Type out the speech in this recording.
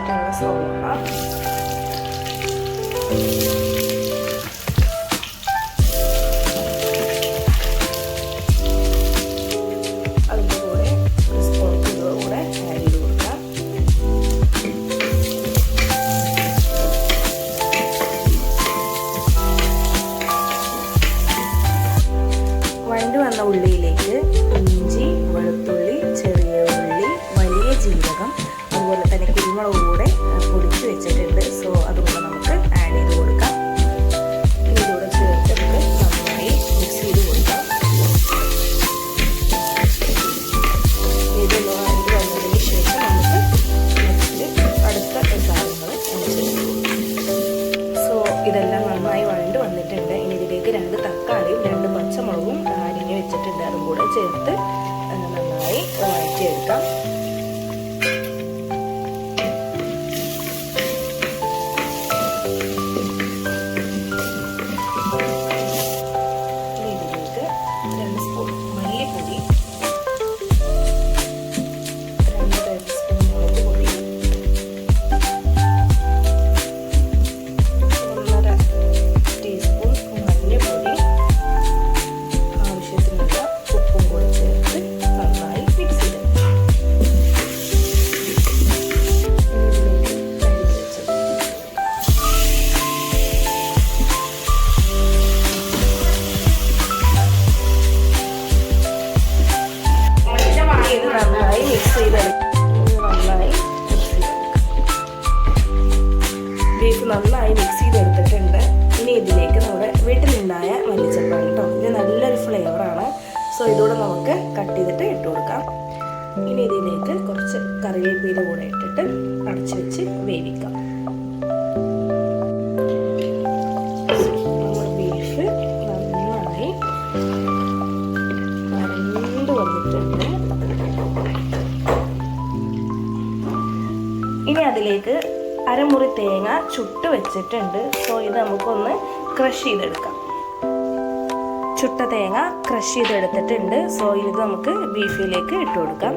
നല്ല സവോള, അതിൻ്റെ കൂടെ സ്പോൺസിൻ്റെ കൂടെ ആഡ് ചെയ്ത് കൊടുക്കാം. വഴണ്ടി വന്ന ഉള്ളിയിലേക്ക് ഇഞ്ചി, വെളുത്തുള്ളി, ചെറിയ ഉള്ളി, വലിയ ജീരകം, അതുപോലെ തന്നെ കുരുമുളക് കൂടെ പൊടിച്ച് വെച്ചിട്ടുണ്ട്. സോ അതുകൊണ്ട് നമുക്ക് ആഡ് ചെയ്ത് കൊടുക്കാം. ഇതിലൂടെ ചേർത്ത് നന്നായി മിക്സ് ചെയ്ത് കൊടുക്കാം. ഇതൊന്ന് വഴണ്ടി വന്നതിന് ശേഷം നമുക്ക് അടുത്ത സാധനങ്ങൾ ചേർത്ത് കൊടുക്കാം. സോ ഇതെല്ലാം നന്നായി വഴണ്ട് വന്നിട്ടുണ്ട്. ഇനി ഇതിലേക്ക് 2 തക്കാളിയും 2 പച്ചമുളകും അരിഞ്ഞ് വെച്ചിട്ടുണ്ട്. അതും കൂടെ ചേർത്ത് നന്നായി വഴറ്റിയെടുക്കാം. ഇതിലേക്ക് 2 സ്പൂൺ മല്ലിപ്പൊടി, 2 ടേബിൾ സ്പൂൺ മുളക് പൊടി, 1.5 ടീസ്പൂൺ മഞ്ഞൾപ്പൊടി, ആവശ്യത്തിനുള്ള ഉപ്പും കൂടെ ചേർത്ത് നന്നായി മിക്സ് ചെയ്തെടുക്കാം. ഇത് നന്നായി മിക്സ് ചെയ്തെടുക്കാം. ബീഫ് നന്നായി മിക്സ് ചെയ്തെടുത്തിട്ടുണ്ട്. ഇനി ഇതിലേക്ക് നമ്മുടെ വീട്ടിലുണ്ടായ മല്ലിച്ചപ്പാണ് കേട്ടോ. ഇത് നല്ലൊരു ഫ്ലേവറാണ്. സോ ഇതൂടെ നമുക്ക് കട്ട് ചെയ്തിട്ട് ഇട്ട് കൊടുക്കാം. ഇനി ഇതിലേക്ക് കുറച്ച് കറിവേപ്പില കൂടെ ഇട്ടിട്ട് അടച്ചു വെച്ച് വേവിക്കാം. നമ്മുടെ ബീഫ് നന്നായി വരണ്ട് വന്നിട്ടുണ്ട്. ഇനി അതിലേക്ക് അരമുറി തേങ്ങ ചുട്ട് വെച്ചിട്ടുണ്ട്. സോ ഇത് നമുക്കൊന്ന് ക്രഷ് ചെയ്തെടുക്കാം. ചുട്ട തേങ്ങ ക്രഷ് ചെയ്തെടുത്തിട്ടുണ്ട്. സോ ഇത് നമുക്ക് ബീഫിലേക്ക് ഇട്ട് കൊടുക്കാം.